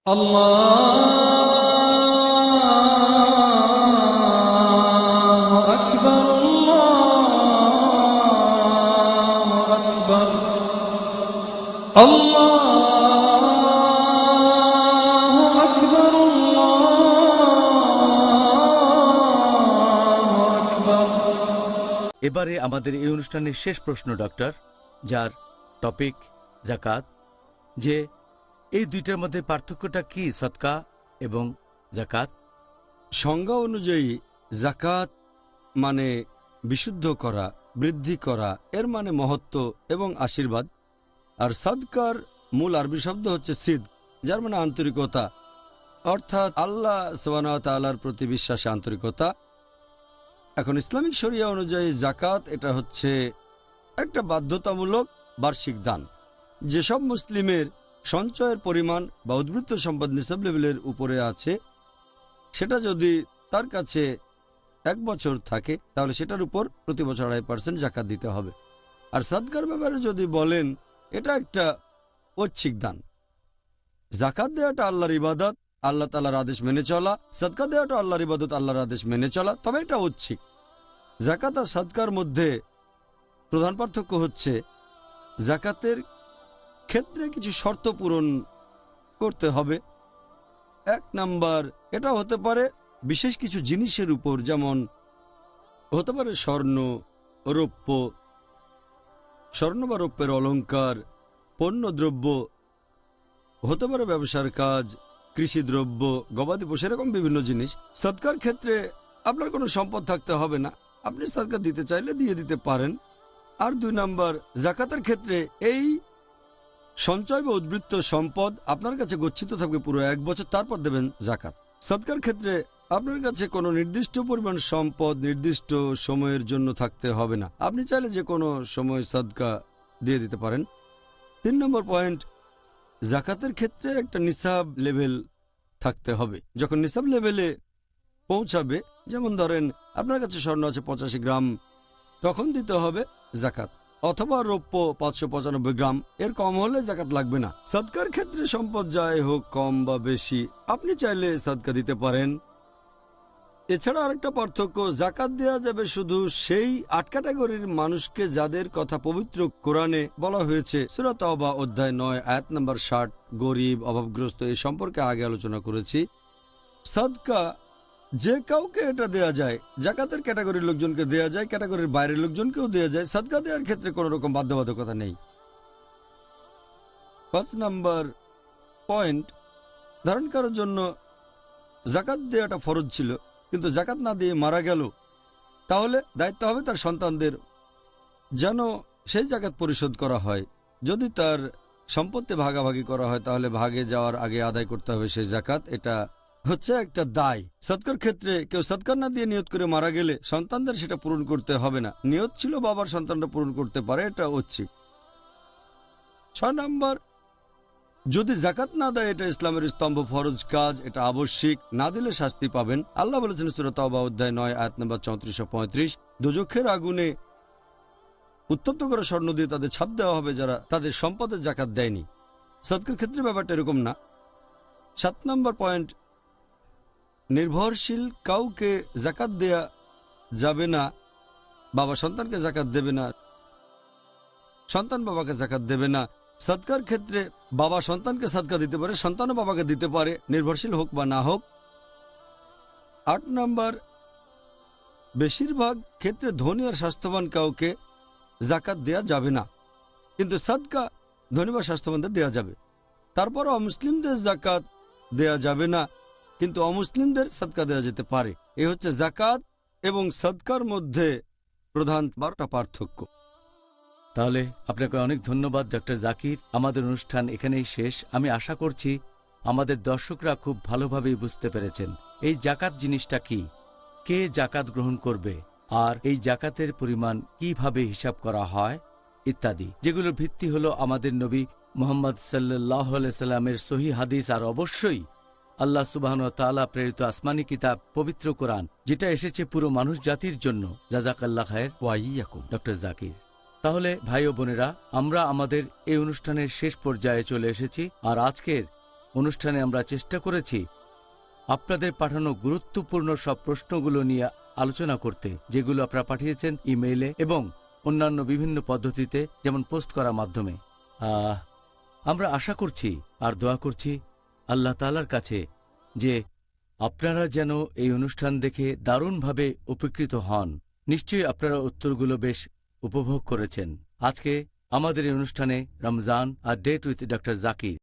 الله أكبر الله أكبر الله أكبر الله أكبر। এবারে আমাদের এই অনুষ্ঠানের শেষ প্রশ্ন ডক্টর, যার টপিক যাকাত, যে এই দুইটার মধ্যে পার্থক্যটা কি, সদকা এবং যাকাত? সংজ্ঞা অনুযায়ী যাকাত মানে বিশুদ্ধ করা, বৃদ্ধি করা, এর মানে মহত্ব এবং আশীর্বাদ। আর সাদকার মূল আরবি শব্দ হচ্ছে সিদ, যার মানে আন্তরিকতা, অর্থাৎ আল্লাহ সুবহানাহু ওয়া তাআলার প্রতি বিশ্বাসে আন্তরিকতা। এখন ইসলামিক শরিয়া অনুযায়ী যাকাত এটা হচ্ছে একটা বাধ্যতামূলক বার্ষিক দান। যেসব মুসলিমের সঞ্চয়ের পরিমাণ বা উদ্বৃত্ত সম্পদ নিসাব লেভেলের উপরে আছে, সেটা যদি তার কাছে 1 বছর থাকে তাহলে সেটার উপর প্রতি বছর 2.5% যাকাত দিতে হবে। আর সাদকার ব্যাপারে যদি বলেন, এটা একটা ঐচ্ছিক দান। যাকাত দেওয়াটা আল্লাহর ইবাদত, আল্লাহ তাআলার আদেশ মেনে চলা। সাদকা দেওয়াটা আল্লাহর ইবাদত, আল্লাহর আদেশ মেনে চলা, তবে এটা ঐচ্ছিক। যাকাত আর সাদকার মধ্যে প্রধান পার্থক্য হচ্ছে যাকাতের ক্ষেত্রে কিছু শর্ত পূরণ করতে হবে। 1 নাম্বার, এটা হতে পারে বিশেষ কিছু জিনিসের উপর, যেমন হতে পারে স্বর্ণ, রৌপ্য, স্বর্ণ বা রৌপ্যের অলংকার, পণ্যদ্রব্য, হতে পারে ব্যবসার কাজ, কৃষিদ্রব্য, গবাদি পশু, এরকম বিভিন্ন জিনিস। সদকার ক্ষেত্রে আপনার কোনো সম্পদ থাকতে হবে না, আপনি সদকা দিতে চাইলে দিয়ে দিতে পারেন। আর 2 নাম্বার, যাকাতের ক্ষেত্রে এই সঞ্চয় বা উদ্বৃত্ত সম্পদ আপনার কাছে গচ্ছিত থাকবে পুরো 1 বছর, তারপর দেবেন যাকাত। সদকার ক্ষেত্রে আপনার কাছে কোনো নির্দিষ্ট পরিমাণ সম্পদ নির্দিষ্ট সময়ের জন্য থাকতে হবে না, আপনি চাইলে যে কোনো সময় সদকা দিয়ে দিতে পারেন। 3 নম্বর পয়েন্ট, যাকাতের ক্ষেত্রে একটা নিসাব লেভেল থাকতে হবে। যখন নিসাব লেভেলে পৌঁছাবে, যেমন ধরেন আপনার কাছে স্বর্ণ আছে 85 গ্রাম, তখন দিতে হবে যাকাত, অথবা রৌপ্য 595 গ্রাম, এর কম হলে যাকাত লাগবে না। সদকার ক্ষেত্রে সম্পদ যাই হোক কম বা বেশি, আপনি চাইলে সদকা দিতে পারেন। এছাড়া আরেকটা পার্থক্য, যাকাত দেওয়া যাবে শুধু সেই 8 ক্যাটাগরির মানুষকে যাদের কথা পবিত্র কোরআনে বলা হয়েছে। সূরা তাওবা অধ্যায় 9 আয়াত নম্বর 60, গরিব, অভাবগ্রস্ত, এই সম্পর্কে আগে আলোচনা করেছি। সদকা যে কাউকে এটা দেয়া যায়, যাকাতের ক্যাটাগরির লোকজনকে দেয়া যায়, ক্যাটাগরির বাইরের লোকজনকেও দেয়া যায়। সদকা দেওয়ার ক্ষেত্রে কোনো রকম বাধ্যবাধকতা নেই। 5 নাম্বার পয়েন্ট, ধারণ করার জন্য যাকাত দেওয়াটা ফরজ ছিল, কিন্তু যাকাত না দিয়ে মারা গেল, তাহলে দায়িত্ব হবে তার সন্তানদের যেন সেই যাকাত পরিশোধ করা হয়। যদি তার সম্পত্তি ভাগাভাগি করা হয়, তাহলে ভাগে যাওয়ার আগে আদায় করতে হবে সেই যাকাত। এটা হচ্ছে একটা দায়। সদকার ক্ষেত্রে কেউ সদকার না দিয়ে নিয়ত করে মারা গেলে সন্তানদের সেটা পূরণ করতে হবে না। নিয়ত ছিল বাবার, সন্তানরা পূরণ করতে পারে, এটা ঐচ্ছিক। 6 নাম্বার, যদি যাকাত না দেয়, এটা ইসলামের স্তম্ভ, ফরজ কাজ, এটা আবশ্যিক, না দিলে শাস্তি পাবেন। আল্লাহ বলেছেন সূরা তাওবা অধ্যায় 9 আয়াত নম্বর 34 ও 35, দোজখের আগুনে উত্তপ্ত করা স্বর্ণ দিয়ে তাদের ছাপ দেওয়া হবে যারা তাদের সম্পদের যাকাত দেয়নি। সদকার ক্ষেত্রে ব্যাপারটা এরকম না। 7 নম্বর পয়েন্ট, নির্ভরশীল কাউকে যাকাত দেয়া যাবে না। বাবা সন্তানকে যাকাত দেবে না, সন্তান বাবাকে যাকাত দেবে না। সদকার ক্ষেত্রে বাবা সন্তানকে সদকা দিতে পারে, সন্তানও বাবাকে দিতে পারে, নির্ভরশীল হোক বা না হোক। 8 নম্বর, বেশিরভাগ ক্ষেত্রে ধনী আর স্বাস্থ্যবান কাউকে যাকাত দেয়া যাবে না, কিন্তু সদকা ধনী বা স্বাস্থ্যবানদের দেয়া যাবে। তারপরও অমুসলিমদের যাকাত দেয়া যাবে না, কিন্তু অমুসলিমদের সদকা দেওয়া যেতে পারে। এ হচ্ছে যাকাত এবং সদকার মধ্যে প্রধান 12টা পার্থক্য। তাহলে আপনাকে অনেক ধন্যবাদ ডক্টর জাকির। আমাদের অনুষ্ঠান এখানেই শেষ। আমি আশা করছি আমাদের দর্শকরা খুব ভালোভাবেই বুঝতে পেরেছেন এই যাকাত জিনিসটা কি, কে যাকাত গ্রহণ করবে, আর এই যাকাতের পরিমাণ কিভাবে হিসাব করা হয় ইত্যাদি, যেগুলোর ভিত্তি হলো আমাদের নবী মুহাম্মদ সাল্লাল্লাহু আলাইহি সাল্লামের সহিহ হাদিস, আর অবশ্যই আল্লাহ সুবহানাহু ওয়া তাআলা প্রেরিত আসমানি কিতাব পবিত্র কোরআন, যেটা এসেছে পুরো মানুষ জাতির জন্য। জাযাকাল্লাহ খায়ের ওয়া ইয়াকুম ডক্টর জাকির। তাহলে ভাই ও বোনেরা, আমরা আমাদের এই অনুষ্ঠানের শেষ পর্যায়ে চলে এসেছি, আর আজকের অনুষ্ঠানে আমরা চেষ্টা করেছি আপনাদের পাঠানো গুরুত্বপূর্ণ সব প্রশ্নগুলো নিয়ে আলোচনা করতে, যেগুলো আপনারা পাঠিয়েছেন ইমেইলে এবং অন্যান্য বিভিন্ন পদ্ধতিতে, যেমন পোস্ট করার মাধ্যমে। আমরা আশা করছি আর দোয়া করছি আল্লাহ তাআলার কাছে যে আপনারা যেন এই অনুষ্ঠান দেখে দারুণভাবে উপকৃত হন। নিশ্চয়ই আপনারা উত্তরগুলো বেশ উপভোগ করেছেন। আজকে আমাদের এই অনুষ্ঠানে রমজান আর ডেট উইথ ডক্টর জাকির